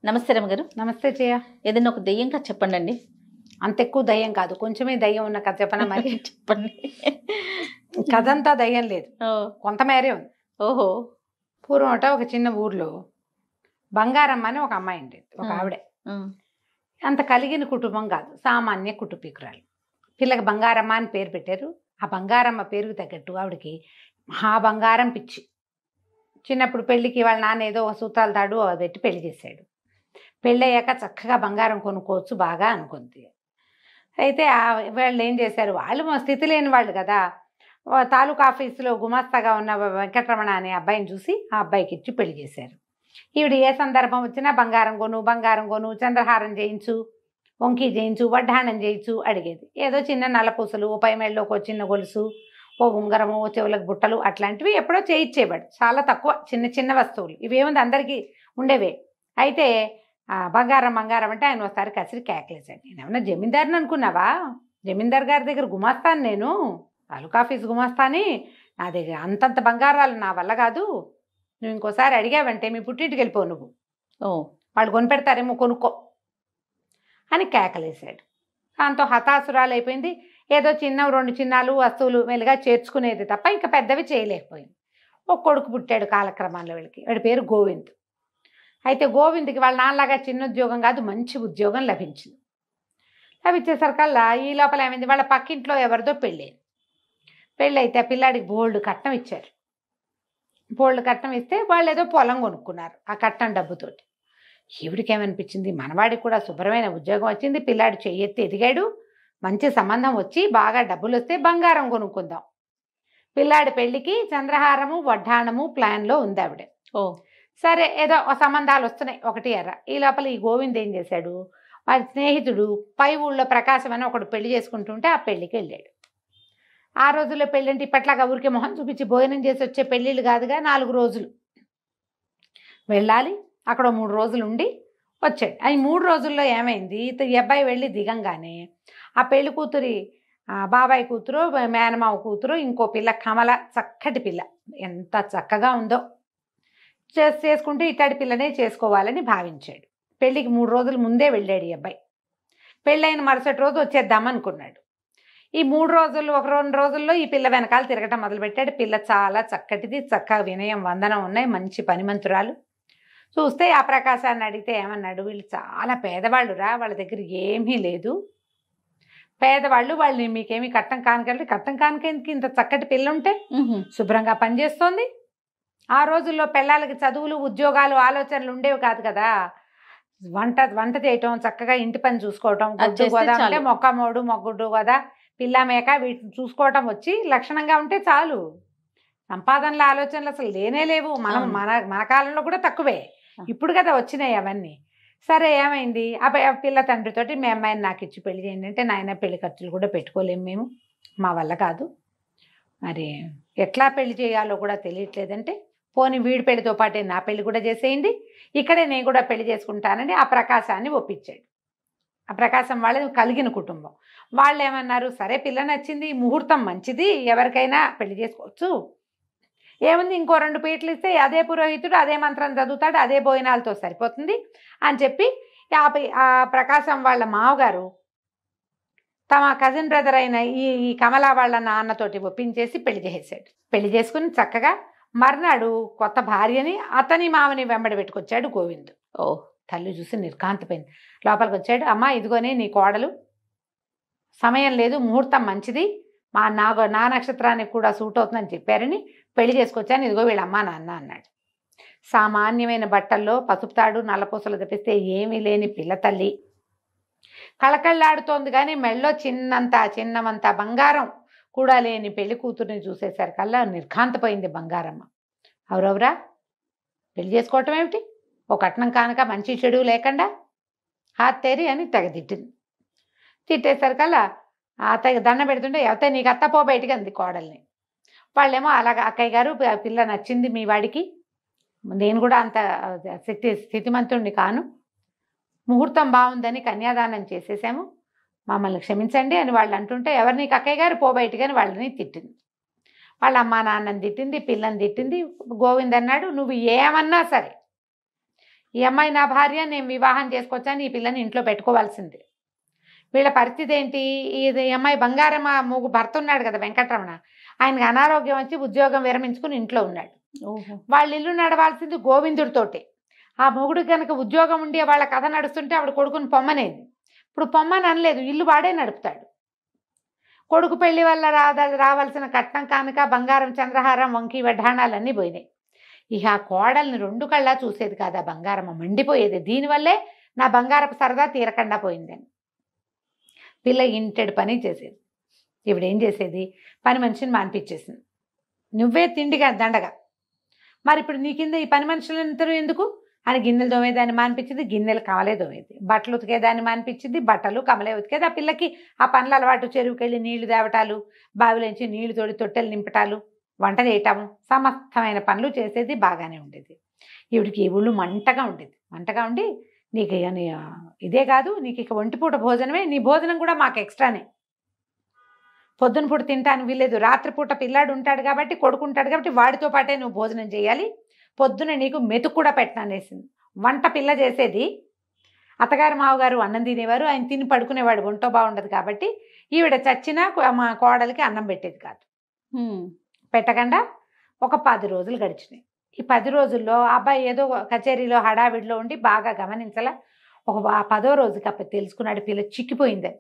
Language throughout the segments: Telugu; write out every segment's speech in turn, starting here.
నమస్తే రమగారు. నమస్తే జయ. ఏదైనా ఒక దెయ్యం కథ చెప్పండి. అంత ఎక్కువ దయ్యం కాదు, కొంచెమే దయ్యం ఉన్న కథ చెప్పనా మరి? చెప్పండి. కథ అంతా దయ్యం లేదు, కొంతమేరే ఉంది. ఓహో. పూర్వమట ఒక చిన్న ఊర్లో బంగారమ్మ అని ఒక అమ్మాయి ఉండేది, ఒక ఆవిడ. అంత కలిగిన కుటుంబం కాదు, సామాన్య కుటుంబీకురాలు. పిల్లకి బంగారమ్మ అని పేరు పెట్టారు. ఆ బంగారమ్మ పేరుకు తగ్గట్టు ఆవిడకి మహా బంగారం పిచ్చి. చిన్నప్పుడు పెళ్ళికి వాళ్ళ నాన్న ఏదో ఒక సూత్రాల తాడు అది పెట్టి పెళ్లి చేశాడు. పెళ్ళయ్యాక చక్కగా బంగారం కొనుక్కోవచ్చు బాగా అనుకుంది. అయితే వాళ్ళు ఏం చేశారు, వాళ్ళు మా స్థితి లేని వాళ్ళు కదా, తాలూకా ఆఫీసులో గుమాస్తాగా ఉన్న వెంకటరమణ అనే అబ్బాయిని చూసి ఆ అబ్బాయికి ఇచ్చి పెళ్లి చేశారు. ఈవిడ ఏ సందర్భం వచ్చినా బంగారం కొను, చంద్రహారం చేయించు, వంకీ చేయించు, వడ్డాణం చేయించు అడిగేది. ఏదో చిన్న నల్లపూసలు, ఓ పై మెళ్ళలోకి చిన్న గొలుసు, ఓ ఉంగరము, ఓ చెవులకు బుట్టలు అట్లాంటివి ఎప్పుడో చేయించేవాడు. చాలా తక్కువ, చిన్న చిన్న వస్తువులు. ఇవేముంది అందరికీ ఉండేవే. అయితే బంగారం అంటే ఆయన ఒకసారి కసిరి కేకలేశాడు. నేనేమన్నా జమీందారుని అనుకున్నావా? జమీందార్ గారి దగ్గర గుమాస్తాను, నేను తాలూకా ఆఫీస్ గుమాస్తాని. నా దగ్గర అంతంత బంగారాలు నా వల్ల కాదు. నువ్వు ఇంకోసారి అడిగావంటే మీ పుట్టింటికి వెళ్ళిపోవు, నువ్వు వాళ్ళు కొనిపెడతారేమో, కొనుక్కో అని కేకలేశాడు. దాంతో హతాసురాలు అయిపోయింది. ఏదో చిన్న 2 చిన్నాలు వస్తువులు మెల్లిగా చేర్చుకునేది తప్ప ఇంకా పెద్దవి చేయలేకపోయింది. ఒక కొడుకు పుట్టాడు కాలక్రమంలో వీళ్ళకి. వాడి పేరు గోవింద్. అయితే గోవింద్కి వాళ్ళ నాన్నలాగా చిన్న ఉద్యోగం కాదు, మంచి ఉద్యోగం లభించింది. లభించేసరికల్లా ఈ లోపల ఏమైంది, వాళ్ళ పక్కింట్లో ఎవరిదో పెళ్ళైతే ఆ పిల్లాడికి బోల్డ్ కట్నం ఇచ్చారు. బోల్డ్ కట్నం ఇస్తే వాళ్ళు ఏదో పొలం కొనుక్కున్నారు ఆ కట్నం డబ్బుతోటి. ఈవిడికి ఏమనిపించింది, మనవాడికి కూడా శుభ్రమైన ఉద్యోగం వచ్చింది, పిల్లాడు చెయ్యెత్తి ఎదిగాడు, మంచి సంబంధం వచ్చి బాగా డబ్బులు వస్తే బంగారం కొనుక్కుందాం. పిల్లాడి పెళ్లికి చంద్రహారము, వడ్డాణము ప్లాన్లో ఉంది ఆవిడ. సరే, ఏదో సంబంధాలు వస్తున్నాయి ఒకటి ఎర్ర. ఈ లోపల ఈ గోవింద్ ఏం చేశాడు, వాడి స్నేహితుడు పై ఊళ్ళో ప్రకాశం అని ఒకడు పెళ్లి చేసుకుంటుంటే ఆ పెళ్లికి వెళ్ళాడు. ఆ రోజుల్లో పెళ్ళంటే ఇప్పట్లాగా ఊరికే మొహం చూపించి భోజనం చేసి వచ్చే పెళ్ళిళ్ళు కాదుగా, 4 రోజులు వెళ్ళాలి. అక్కడ 3 రోజులు ఉండి వచ్చాడు. ఈ 3 రోజుల్లో ఏమైంది, ఈ అబ్బాయి వెళ్ళి దిగంగానే ఆ పెళ్లి కూతురి బాబాయ్ కూతురు, మేనమావ కూతురు, ఇంకో పిల్ల కమల, చక్కటి పిల్ల, ఎంత చక్కగా ఉందో, చేసుకుంటే ఇట్లాంటి పిల్లనే చేసుకోవాలని భావించాడు. పెళ్ళికి 3 రోజుల ముందే వెళ్ళాడు ఈ అబ్బాయి. పెళ్ళైన మరుసటి రోజు వచ్చేద్దామనుకున్నాడు. ఈ 3 రోజులు, ఒక 2 రోజుల్లో ఈ పిల్ల వెనకాల తిరగటం మొదలుపెట్టాడు. పిల్ల చాలా చక్కటిది, చక్కగా వినయం వందనం ఉన్నాయి, మంచి పనిమంతురాలు. చూస్తే ఆ ప్రకాశాన్ని అడిగితే ఏమన్నాడు, వీళ్ళు చాలా పేదవాళ్ళురా, వాళ్ళ దగ్గర ఏమీ లేదు, పేదవాళ్ళు, వాళ్ళని మీకేమీ కట్టం కానుకంటే, కట్టం కానుకేందుకు, ఇంత చక్కటి పిల్ల ఉంటే శుభ్రంగా పనిచేస్తోంది. ఆ రోజుల్లో పిల్లలకి చదువులు, ఉద్యోగాలు, ఆలోచనలు ఉండేవి కాదు కదా. వంట చేయటం, చక్కగా ఇంటి పని చూసుకోవటం, గొడ్డు గోదా అంటే మొక్కమోడు, మొగ్గుడ్డు గోదా, పిల్ల మేక వీటిని చూసుకోవటం వచ్చి లక్షణంగా ఉంటే చాలు. సంపాదనల ఆలోచనలు అసలు లేనే లేవు. మన కాలంలో కూడా తక్కువే, ఇప్పుడు కదా వచ్చినాయి అవన్నీ. సరే, ఏమైంది, ఆ పిల్ల తండ్రితోటి మీ అమ్మాయిని నాకు ఇచ్చి పెళ్లి చేయండి అంటే, నాయన పెళ్లి ఖర్చులు కూడా పెట్టుకోలేము మేము, మా వల్ల కాదు, మరి ఎట్లా పెళ్లి చేయాలో కూడా తెలియట్లేదంటే, పోనీ వీడి పెళ్లితో పాటే నా పెళ్లి కూడా చేసేయండి, ఇక్కడే నేను కూడా పెళ్లి చేసుకుంటానని ఆ ప్రకాశాన్ని ఒప్పించాడు. ఆ ప్రకాశం వాళ్ళది కలిగిన కుటుంబం. వాళ్ళు ఏమన్నారు, సరే పిల్ల నచ్చింది, ముహూర్తం మంచిది, ఎవరికైనా పెళ్లి చేసుకోవచ్చు, ఏముంది, ఇంకో 2 పీటలు ఇస్తే అదే పురోహితుడు అదే మంత్రం చదువుతాడు, అదే భోజనాలతో సరిపోతుంది అని చెప్పి ఆ ప్రకాశం వాళ్ళ మావగారు తమ కజిన్ బ్రదర్ అయిన ఈ కమల వాళ్ళ నాన్నతోటి ఒప్పించేసి పెళ్లి చేసేసాడు. పెళ్లి చేసుకుని చక్కగా మర్నాడు కొత్త భార్యని, అతని మామని వెంబడి పెట్టుకొచ్చాడు గోవింద్. తల్లి చూసి నిర్కాంతపోయింది. లోపలికి వచ్చాడు, అమ్మ ఇదిగోనే నీ కోడలు, సమయం లేదు, ముహూర్తం మంచిది, నా నక్షత్రానికి కూడా సూట్ అవుతుందని చెప్పారని పెళ్లి చేసుకొచ్చాను, ఇదిగో వీళ్ళ అమ్మా నాన్న అన్నాడు. సామాన్యమైన బట్టల్లో పసుపు తాడు, నల్లపూసలు తెప్పిస్తే ఏమీ లేని పిల్ల తల్లి కళకళ్ళాడుతోంది, కానీ మెళ్ళో చిన్నమంత బంగారం కూడా లేని పెళ్లి కూతుర్ని చూసేసరికల్లా నిర్ఘాంతపోయింది బంగారమ్మ. ఎవరెవరా పెళ్లి చేసుకోవటం ఏమిటి, ఓ కట్నం కానుక మంచి చెడు లేకుండా హాత్తేరి అని తిట్టింది. తిట్టేసరికల్లా అత్తయ్య దండ పెడుతుంటే, అత్తయ్య నీకు అత్తపో బయటికి అంది కోడల్ని. వాళ్ళేమో అలాగా, అక్కయ్య గారు పిల్ల నచ్చింది మీ వాడికి, నేను కూడా అంత స్థితిమంతుణ్ణి కాను, ముహూర్తం బాగుందని కన్యాదానం చేసేసాము, మమ్మల్ని క్షమించండి అని వాళ్ళు అంటుంటే, ఎవరు నీకు అక్కయ్య గారు, పో బయటికి అని వాళ్ళని తిట్టింది. వాళ్ళ అమ్మా నాన్నని తిట్టింది, పిల్లని తిట్టింది. గోవింద్ అన్నాడు, నువ్వు ఏమన్నా సరే ఈ అమ్మాయి నా భార్య, నేను వివాహం చేసుకొచ్చాను, ఈ పిల్లని ఇంట్లో పెట్టుకోవాల్సింది. వీళ్ళ పరిస్థితి ఏంటి? ఈ అమ్మాయి బంగారం భర్త ఉన్నాడు కదా వెంకటరమణ, ఆయనకి అనారోగ్యం వచ్చి ఉద్యోగం విరమించుకుని ఇంట్లో ఉన్నాడు. వాళ్ళ ఇల్లు నడవాల్సింది గోవిందుడితోటే. ఆ మొగుడు కనుక ఉద్యోగం ఉండి వాళ్ళ కథ నడుస్తుంటే ఆవిడ కొడుకుని పొమ్మనేది. ఇప్పుడు పొమ్మని అనలేదు, ఇల్లు వాడే నడుపుతాడు. కొడుకు పెళ్లి వల్ల రావాల్సిన కట్నం కానుక, బంగారం, చంద్రహారం, వంకి వడ్డాణాలన్నీ పోయినాయి. ఇక ఆ కోడల్ని 2 కళ్ళా చూసేది కాదు, ఆ బంగారం మండిపోయేది. దీనివల్లే నా బంగారపు సరదా తీరకుండా పోయిందని. పిల్ల ఇంటెడు పని చేసేది. ఇవిడేం చేసేది? పని మనిషిని మానిపించేసింది. నువ్వే తిండిగా దండగా, మరి ఇప్పుడు నీ కింద ఈ పని మనుషులందరూ ఎందుకు అని గిన్నెలు దోమేదాన్ని మానిపించింది, గిన్నెలు కమలే దోమేది. బట్టలు ఉతికేదాన్ని మానిపించింది, బట్టలు కమలే ఉతికేది. ఆ పిల్లకి ఆ పనులు అలవాటు. చెరువుకెళ్ళి నీళ్లు తేవటాలు, బావిలోంచి నీళ్లు తోడి తొట్టెలు నింపటాలు, వంట చేయటము, సమస్తమైన పనులు చేసేది. బాగానే ఉండేది. ఈవిడికి ఈ ఊళ్ళు మంటగా ఉండేది. మంటగా ఉండి, నీకు ఇదే కాదు, నీకు ఇక ఒంటిపూట భోజనమే, నీ భోజనం కూడా మాకు ఎక్స్ట్రానే. పొద్దున పూట తింటాను వీలేదు, రాత్రిపూట పిల్లాడు ఉంటాడు కాబట్టి, కొడుకుంటాడు కాబట్టి వాడితో పాటే నువ్వు భోజనం చేయాలి. పొద్దున నీకు మెతుకు కూడా పెట్టననేసింది. వంట పిల్ల చేసేది. అత్తగారు మావగారు అన్నం తినేవారు, ఆయన తిని పడుకునేవాడు, ఒంటో బాగుండదు కాబట్టి. ఈవిడ చచ్చినా మా కోడలికి అన్నం పెట్టేది కాదు. పెట్టకుండా ఒక 10 రోజులు గడిచినాయి. ఈ 10 రోజుల్లో అబ్బాయి ఏదో కచేరీలో హడావిడిలో ఉండి బాగా గమనించాల. ఒక 10వ రోజుకి అప్పుడు తెలుసుకున్నాడు పిల్ల చిక్కిపోయిందని.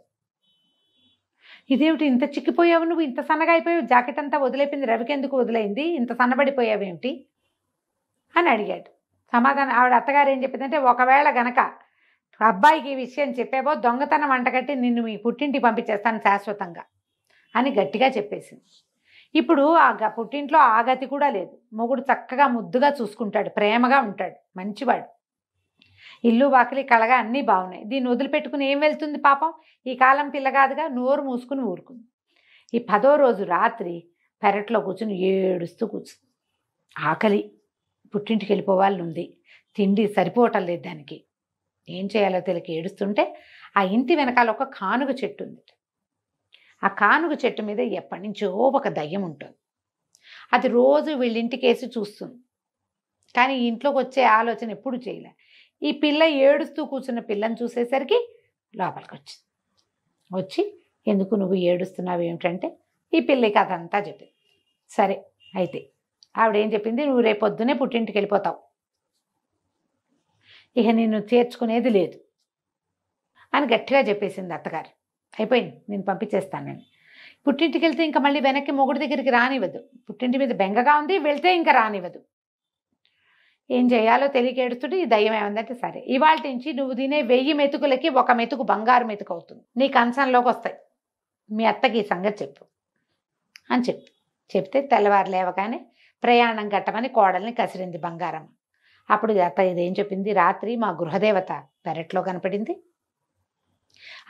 ఇదేమిటి ఇంత చిక్కిపోయావు నువ్వు, ఇంత సన్నగా అయిపోయావు, జాకెట్ అంతా వదిలేపింది, రవికెందుకు వదిలేయింది, ఇంత సన్నబడిపోయావేమిటి అని అడిగాడు. సమాధానం ఆవిడ అత్తగారు ఏం చెప్పిందంటే, ఒకవేళ గనక అబ్బాయికి ఈ విషయం చెప్పావో దొంగతనం వంటగట్టి నిన్ను మీ పుట్టింటికి పంపించేస్తాను శాశ్వతంగా అని గట్టిగా చెప్పేసింది. ఇప్పుడు ఆ పుట్టింట్లో ఆ గతి కూడా లేదు. మొగుడు చక్కగా ముద్దుగా చూసుకుంటాడు, ప్రేమగా ఉంటాడు, మంచివాడు. ఇల్లు వాకిలి కళగా అన్నీ బాగున్నాయి. దీన్ని వదిలిపెట్టుకుని ఏం వెళ్తుంది పాపం? ఈ కాలం పిల్ల కాదుగా, నోరు మూసుకుని ఊరుకుంది. ఈ 10వ రోజు రాత్రి పెరట్లో కూర్చుని ఏడుస్తూ కూర్చుంది. ఆకలి, పుట్టింటికి వెళ్ళిపోవాలని ఉంది, తిండి సరిపోవటం లేదు దానికి. ఏం చేయాలో తెలియక ఏడుస్తుంటే ఆ ఇంటి వెనకాల ఒక కానుగ చెట్టు ఉంది. ఆ కానుగ చెట్టు మీద ఎప్పటి నుంచో ఒక దయ్యం ఉంటుంది. అది రోజు వీళ్ళింటికేసి చూస్తుంది, కానీ ఇంట్లోకి వచ్చే ఆలోచన ఎప్పుడు చేయలే. ఈ పిల్ల ఏడుస్తూ కూర్చున్న పిల్లని చూసేసరికి లోపలికి వచ్చింది. వచ్చి, ఎందుకు నువ్వు ఏడుస్తున్నావు ఏమిటంటే ఈ పిల్లకి అదంతా చెప్పింది. సరే అయితే ఆవిడేం చెప్పింది, నువ్వు రేపు పొద్దునే పుట్టింటికి వెళ్ళిపోతావు, ఇక నిన్ను చేర్చుకునేది లేదు అని గట్టిగా చెప్పేసింది అత్తగారు. అయిపోయింది, నేను పంపించేస్తాను నేను. పుట్టింటికి వెళ్తే ఇంకా మళ్ళీ వెనక్కి మొగుడి దగ్గరికి రానివ్వదు. పుట్టింటి మీద బెంగగా ఉంది, వెళ్తే ఇంకా రానివ్వదు. ఏం చేయాలో తెలియక ఏడుస్తుంటే ఈ దయ్యం ఏమందంటే, సరే ఇవాళ నుంచి నువ్వు తినే 1000 మెతుకులకి 1 మెతుకు బంగారు మెతుకు అవుతుంది, నీ కంచంలోకి వస్తాయి, మీ అత్తకి ఈ సంగతి చెప్పు అని చెప్తే తెల్లవారు లేవగానే ప్రయాణం కట్టమని కోడల్ని కసిరింది బంగారం. అప్పుడు అత్త ఇదేం చెప్పింది, రాత్రి మా గృహదేవత పెరట్లో కనపడింది,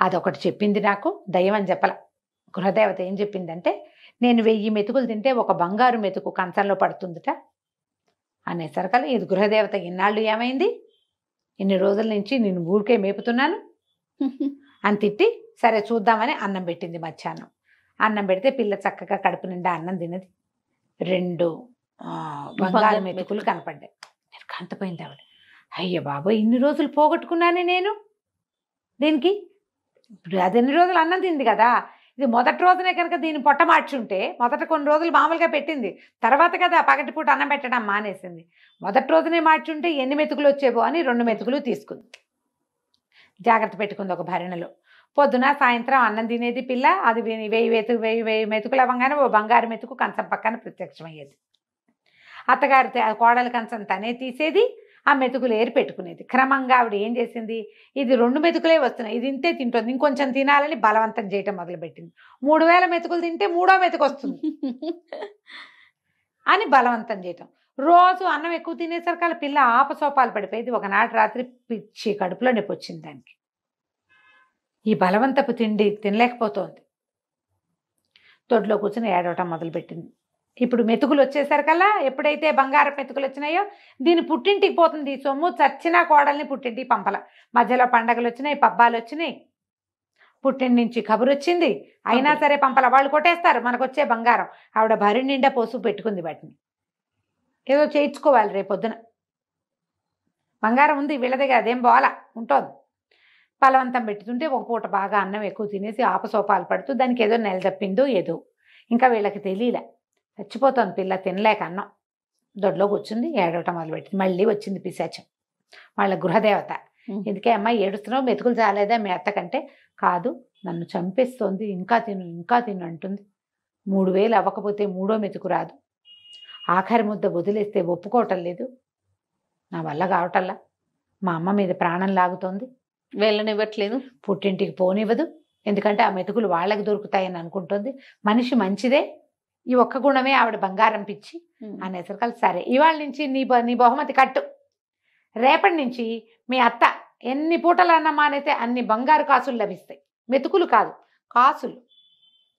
అదొకటి చెప్పింది నాకు, దయ్యం అని చెప్పల. గృహదేవత ఏం చెప్పిందంటే, నేను 1000 మెతుకులు తింటే 1 బంగారు మెతుకు కంచంలో పడుతుందిట అనేసరికల్లా, ఇది గృహదేవత ఇన్నాళ్ళు ఏమైంది, ఇన్ని రోజుల నుంచి నేను ఊరికే మేపుతున్నాను అని తిట్టి, సరే చూద్దామని అన్నం పెట్టింది. మధ్యాహ్నం అన్నం పెడితే పిల్ల చక్కగా కడుపు నిండా అన్నం తినది. 2 బంగారు మెతుకులు కనపడ్డాయి. కాంతపోయింది ఆవిడ. అయ్య బాబోయ్, ఇన్ని రోజులు పోగొట్టుకున్నానే నేను దీనికి. ఇప్పుడు అది ఎన్ని రోజులు అన్నం తింది కదా, ఇది మొదటి రోజునే కనుక దీన్ని పొట్ట మార్చుంటే, మొదట కొన్ని రోజులు మామూలుగా పెట్టింది, తర్వాత కదా పగటిపూట అన్నం పెట్టడం మానేసింది. మొదటి రోజునే మార్చుంటే ఎన్ని మెతుకులు వచ్చేవో అని 2 మెతుకులు తీసుకుంది, జాగ్రత్త పెట్టుకుంది ఒక భరణలో. పొద్దున సాయంత్రం అన్నం తినేది పిల్ల. అది 1000 మెతుకులు అవ్వగానే ఓ బంగారు మెతుకు కంచం పక్కన ప్రత్యక్షమయ్యేది. అత్తగారు కోడల కంచం తనే తీసేది, ఆ మెతుకులు ఏరి పెట్టుకునేది. క్రమంగా ఆవిడ ఏం చేసింది, ఇది 2 మెతుకులే వస్తున్నాయి, ఇది ఇంతే తింటుంది, ఇంకొంచెం తినాలని బలవంతం చేయటం మొదలుపెట్టింది. 3000 మెతుకులు తింటే 3వ మెతుకు వస్తుంది అని బలవంతం చేయటం. రోజు అన్నం ఎక్కువ తినేసరికి వాళ్ళ పిల్ల ఆపసోపాలు పడిపోయేది. ఒకనాటి రాత్రి పిచ్చి కడుపులో నొప్పి వచ్చింది దానికి. ఈ బలవంతపు తిండి తినలేకపోతోంది. తొడ్లో కూర్చొని ఏడవటం మొదలుపెట్టింది. ఇప్పుడు మెతుకులు వచ్చేసరికల్లా, ఎప్పుడైతే బంగారు మెతుకులు వచ్చినాయో దీని పుట్టింటికి పోతుంది. సొమ్ము చచ్చినా కోడల్ని పుట్టింటికి పంపల. మధ్యలో పండగలు వచ్చినాయి, పబ్బాలు వచ్చినాయి, పుట్టింటి నుంచి కబురు వచ్చింది, అయినా సరే పంపల. వాళ్ళు కొట్టేస్తారు మనకు వచ్చే బంగారం. ఆవిడ భరి నిండా పోసు పెట్టుకుంది వాటిని. ఏదో చేయించుకోవాలి రేపొద్దున. బంగారం ఉంది వీళ్ళ దగ్గర, అదేం బోల ఉంటుంది. బలవంతం పెట్టుతుంటే ఒక పూట బాగా అన్నం ఎక్కువ తినేసి ఆపసోపాలు పడుతూ దానికి ఏదో నెల తప్పిందో ఏదో, ఇంకా వీళ్ళకి తెలియలే. చచ్చిపోతుంది పిల్ల తినలేక అన్నం. దొడ్లో కూర్చుంది, ఏడవటం మొదలుపెట్టింది. మళ్ళీ వచ్చింది పిశాచం, వాళ్ళ గృహదేవత. ఎందుకే అమ్మాయి ఏడుస్తున్నావు, మెతుకులు చాలేదా మీ అత్తకంటే? కాదు, నన్ను చంపేస్తోంది, ఇంకా తిను ఇంకా తిను అంటుంది. 3000 అవ్వకపోతే మూడో మెతుకు రాదు. ఆఖరి ముద్ద వదిలేస్తే ఒప్పుకోవటం లేదు. నా వల్ల కావటల్లా. మా అమ్మ మీద ప్రాణం లాగుతోంది. వెళ్ళనివ్వట్లేదు, పుట్టింటికి పోనివ్వదు. ఎందుకంటే ఆ మెతుకులు వాళ్ళకి దొరుకుతాయని అనుకుంటుంది. మనిషి మంచిదే, ఈ ఒక్క గుణమే ఆవిడ బంగారం పిచ్చి అనేసరికి సరే ఇవాళ నుంచి నీ బహుమతి కట్టు. రేపటి నుంచి మీ అత్త ఎన్ని పూటలు అన్న మానైతే అన్ని బంగారు కాసులు లభిస్తాయి, మెతుకులు కాదు కాసులు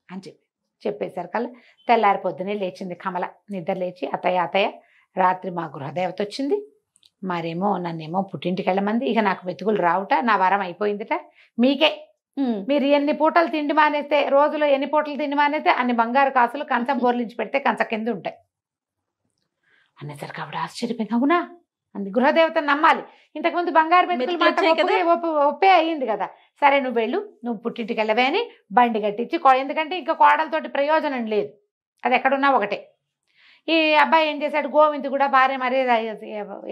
అని చెప్పేసరికల్లా తెల్లారి పొద్దునే లేచింది కమల. నిద్ర లేచి అత్తయ్య రాత్రి మా గృహదేవత వచ్చింది, మరేమో నన్నేమో పుట్టింటికి వెళ్ళమంది. ఇక నాకు మెతుకులు రావుట, నా వరం అయిపోయిందిట. మీకే, మీరు ఎన్ని పూటలు తిండి మానేస్తే, రోజులో ఎన్ని పూటలు తిండి మానేస్తే అన్ని బంగారు కాసులు కంచం బోర్లించి పెడితే కంచ కింద ఉంటాయి అనేసరికి ఆవిడ ఆశ్చర్యపోయింది. అవునా అంది. గృహదేవతను నమ్మాలి. ఇంతకుముందు బంగారు మెతుకులు మాట ఒప్పే అయ్యింది కదా. సరే నువ్వు వెళ్ళు, నువ్వు పుట్టింటికి వెళ్ళవే అని బండి కట్టించి, ఎందుకంటే ఇంకా కోడలతోటి ప్రయోజనం లేదు, అది ఎక్కడున్నా ఒకటే. ఈ అబ్బాయి ఏం చేశాడు, గోవింద్ కూడా భార్య మరీ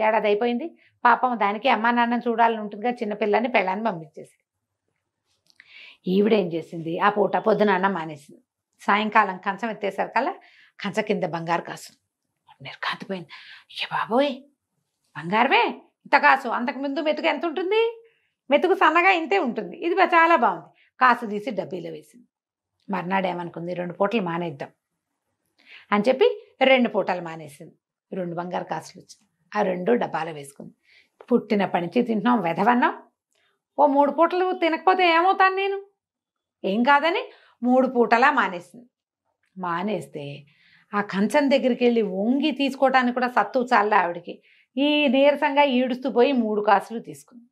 ఏడాది అయిపోయింది పాపం, దానికి అమ్మా నాన్నని చూడాలని ఉంటుందిగా, చిన్నపిల్లని పెళ్ళాన్ని పంపించేసి. ఈవిడేం చేసింది, ఆ పూట పొద్దున అన్నం మానేసింది. సాయంకాలం కంచం ఎత్తేసరికల్లా కంచ కింద బంగారు కాసు. నిర్ఘాంతపోయింది. అయ్య బాబోయ్, బంగారమే ఇంత కాసు. అంతకుముందు మెతుకు ఎంత ఉంటుంది, మెతుకు సన్నగా ఇంతే ఉంటుంది, ఇది చాలా బాగుంది. కాసు తీసి డబ్బీలో వేసింది. మర్నాడు ఏమనుకుంది, 2 పూటలు మానేద్దాం అని చెప్పి 2 పూటలు మానేసింది. 2 బంగారు కాసులు వచ్చింది, ఆ 2 డబ్బాలో వేసుకుంది. పుట్టినప్పటి నుంచి తింటున్నాం వెధవన్నాం, ఓ 3 పూటలు తినకపోతే ఏమవుతాను నేను, ఏం కాదని 3 పూటలా మానేసింది. మానేస్తే ఆ కంచం దగ్గరికి వెళ్ళి వంగి తీసుకోవటానికి కూడా సత్తు చాలే ఆవిడికి. ఈ నీరసంగా ఈడుస్తూ పోయి 3 కాసులు తీసుకుంది.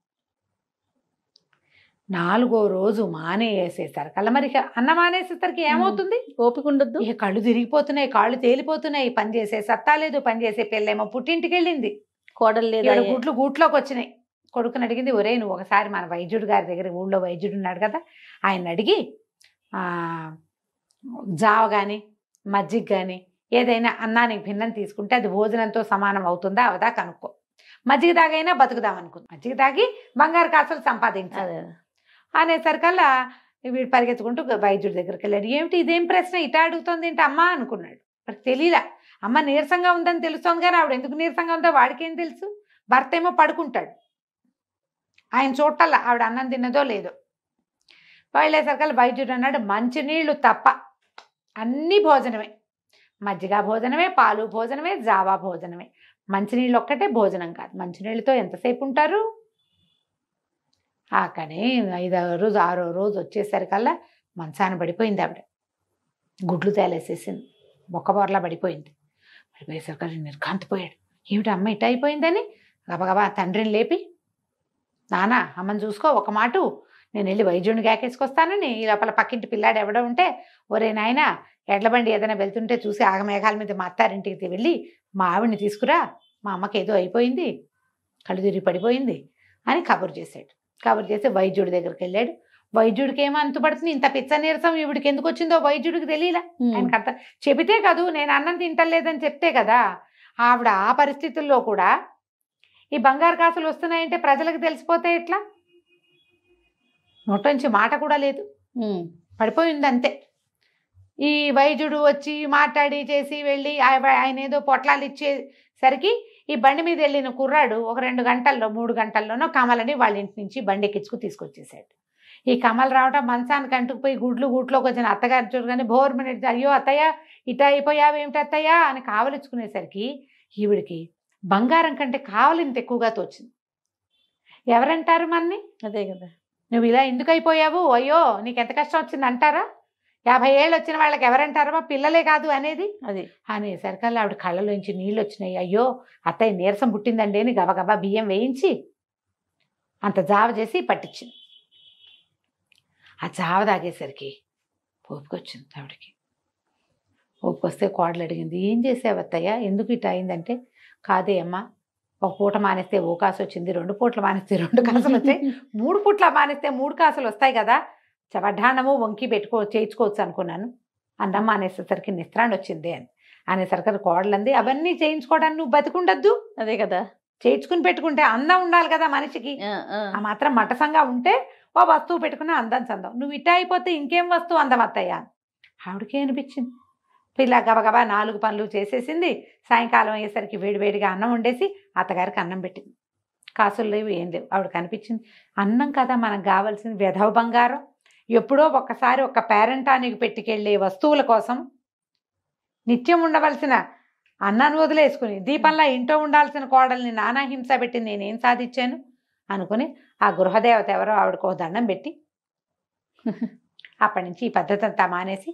4వ రోజు మానేసేసరికల్లా, మరి అన్నం మానేసేసరికి ఏమవుతుంది, ఓపిక ఉండద్దు, ఇక కళ్ళు తిరిగిపోతున్నాయి, కాళ్ళు తేలిపోతున్నాయి, పని చేసే సత్తా లేదు. పని చేసే పిల్లేమో పుట్టింటికి వెళ్ళింది, కోడలు లేదు, గూట్లోకి వచ్చినాయి. కొడుకుని అడిగింది, ఒరే నువ్వు ఒకసారి మన వైద్యుడు గారి దగ్గర, ఊళ్ళో వైద్యుడు ఉన్నాడు కదా, ఆయన అడిగి జావ కానీ మజ్జిగ కానీ ఏదైనా అన్నానికి భిన్నం తీసుకుంటే అది భోజనంతో సమానం అవుతుందా అవదా కనుక్కో. మజ్జిగ తాగైనా బతుకుదాం అనుకుంది, మజ్జిగ తాగి బంగారు కాసులు సంపాదించాలి అనేసరికల్లా వీడు పరిగెత్తుకుంటూ వైద్యుడి దగ్గరికి వెళ్ళాడు. ఏమిటి ఇదేం ప్రశ్న, ఇటా అడుగుతుంది ఏంటి అమ్మ అనుకున్నాడు. వాడికి తెలియలా, అమ్మ నీరసంగా ఉందని తెలుస్తోంది కానీ ఆవిడ ఎందుకు నీరసంగా ఉందో వాడికేం తెలుసు. భర్త ఏమో పడుకుంటాడు, ఆయన చూడటల్లా ఆవిడ అన్నం తిన్నదో లేదో. వెళ్ళేసరికల్లా వైద్యుడు అన్నాడు, మంచినీళ్ళు తప్ప అన్నీ భోజనమే, మజ్జిగ భోజనమే, పాలు భోజనమే, జావా భోజనమే, మంచినీళ్ళు ఒక్కటే భోజనం కాదు. మంచినీళ్ళతో ఎంతసేపు ఉంటారు. కానీ 5వ రోజు 6వ రోజు వచ్చేసరికల్లా మంచాన పడిపోయింది ఆవిడ, గుడ్లు తేలేసేసింది, బొక్కబోర్లా పడిపోయింది. పడిపోయేసరికల్లా నిర్ఘాంతపోయాడు. ఏమిటి అమ్మ ఇట అయిపోయిందని గబగబా తండ్రిని లేపి, నానా అమ్మని చూసుకో, ఒక మాట నేను వెళ్ళి వైద్యుడిని గాకేసుకొస్తానని. ఈ లోపల పక్కింటి పిల్లాడు ఎవడో ఉంటే, ఒరే నాయన ఎడ్లబండి ఏదైనా వెళ్తుంటే చూసి ఆగమేఘాల మీద మా అత్తారింటికి వెళ్ళి మా ఆవిడ్ని తీసుకురా, మా అమ్మకి ఏదో అయిపోయింది, కళ్ళు తిరిగి పడిపోయింది అని కబురు చేశాడు. కబురు చేసి వైద్యుడి దగ్గరికి వెళ్ళాడు. వైద్యుడికి ఏమో అంతుపడుతుంది, ఇంత పిచ్చ నీరసం ఈవిడికి ఎందుకు వచ్చిందో వైద్యుడికి తెలియలా. ఆయనకు అర్థం చెబితే కదూ, నేను అన్నం తింటలేదని చెప్తే కదా. ఆవిడ ఆ పరిస్థితుల్లో కూడా ఈ బంగారు కాసులు వస్తున్నాయంటే ప్రజలకు తెలిసిపోతే ఎట్లా, నోట్లోంచి మాట కూడా లేదు, పడిపోయింది అంతే. ఈ వైద్యుడు వచ్చి మాట్లాడి చేసి వెళ్ళి ఆయన ఏదో పొట్లాలు ఇచ్చేసరికి ఈ బండి మీద వెళ్ళిన కుర్రాడు ఒక 2 గంటల్లో 3 గంటల్లోనో కమలని వాళ్ళ ఇంటి నుంచి బండి ఎక్కించుకు తీసుకొచ్చేసాడు. ఈ కమలు రావటం మంచానికి అంటుకుపోయి గూట్లోకి వచ్చిన అత్తగారు చూడగానే భోర్మని, అయ్యో అత్తయ్య ఇట అయిపోయావేమిటి అత్తయ్య అని కావలించుకునేసరికి ఈవిడికి బంగారం కంటే కావలింత ఎక్కువగా తోచింది. ఎవరంటారు మన్ని, అదే కదా, నువ్వు ఇలా ఎందుకు అయిపోయావు, అయ్యో నీకు ఎంత కష్టం వచ్చింది అంటారా. 50 ఏళ్ళు వచ్చిన వాళ్ళకి ఎవరంటారో పిల్లలే కాదు అనేది. అది అనేసరికల్లా ఆవిడ కళ్ళలోంచి నీళ్ళు వచ్చినాయి. అయ్యో అత్తయ్య నీరసం పుట్టిందండి అని గబగబా బియ్యం వేయించి అంత జావ చేసి పట్టించింది. ఆ జావ తాగేసరికి ఓపికొచ్చింది ఆవిడకి. ఓపికొస్తే కోడలు అడిగింది, ఏం చేసావు అత్తయ్య, ఎందుకు ఇట్లా అయిందంటే, కాదే అమ్మా ఒక పూట మానేస్తే ఓ కాసు వచ్చింది, 2 పూటలు మానేస్తే 2 కాసులు వచ్చాయి, 3 పూట్ల మానేస్తే 3 కాసులు వస్తాయి కదా, వడ్డాణము వంకి చేయించుకోవచ్చు అనుకున్నాను. అన్నం మానేసేసరికి నిస్త్రాన్ని వచ్చింది అని అనేసరికి కోడలంది, అవన్నీ చేయించుకోవడానికి నువ్వు బతికుండద్దు, అదే కదా. చేయించుకుని పెట్టుకుంటే అందం ఉండాలి కదా మనిషికి. ఆ మాత్రం మటసంగా ఉంటే ఓ వస్తువు పెట్టుకున్నా అందం చందం, నువ్వు ఇట్ట అయిపోతే ఇంకేం వస్తువు అందం అత్తయ్యా. ఆవిడకే అనిపించింది. పిల్ల గబగబా 4 పనులు చేసేసింది. సాయంకాలం అయ్యేసరికి వేడివేడిగా అన్నం వండేసి అత్తగారికి అన్నం పెట్టింది. కాసులు లేవు, ఏం లేవు. ఆవిడకి అనిపించింది, అన్నం కదా మనకు కావాల్సింది, వెధవ బంగారం. ఎప్పుడో ఒక్కసారి ఒక పేరెంటానికి పెట్టుకెళ్ళే వస్తువుల కోసం నిత్యం ఉండవలసిన అన్నాన్ని వదిలేసుకుని దీపంలా ఇంట్లో ఉండాల్సిన కోడల్ని నానా హింస పెట్టి నేనేం సాధించాను అనుకుని ఆ గృహదేవత ఎవరో ఆవిడకు దండం పెట్టి అప్పటి నుంచి ఈ పద్ధతి అంతా మానేసి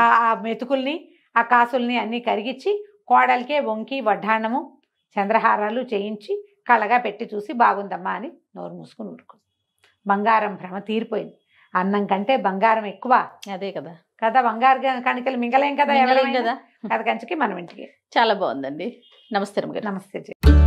ఆ మెతుకుల్ని ఆ కాసుల్ని అన్నీ కరిగించి కోడలికే వంకి వడ్డాణము చంద్రహారాలు చేయించి కళ్ళగా పెట్టి చూసి బాగుందమ్మా అని నోరు మూసుకుని ఊరుకుంది. బంగారం భ్రమ తీరిపోయింది. అన్నం కంటే బంగారం ఎక్కువ. అదే కదా కదా, బంగారు కణికలు మింగలేం కదా, మింగలేం ఎవరైనా కదా. కథ కంచికి మనం ఇంటికి. చాలా బాగుందండి. నమస్తే అమ్మగారు. నమస్తే.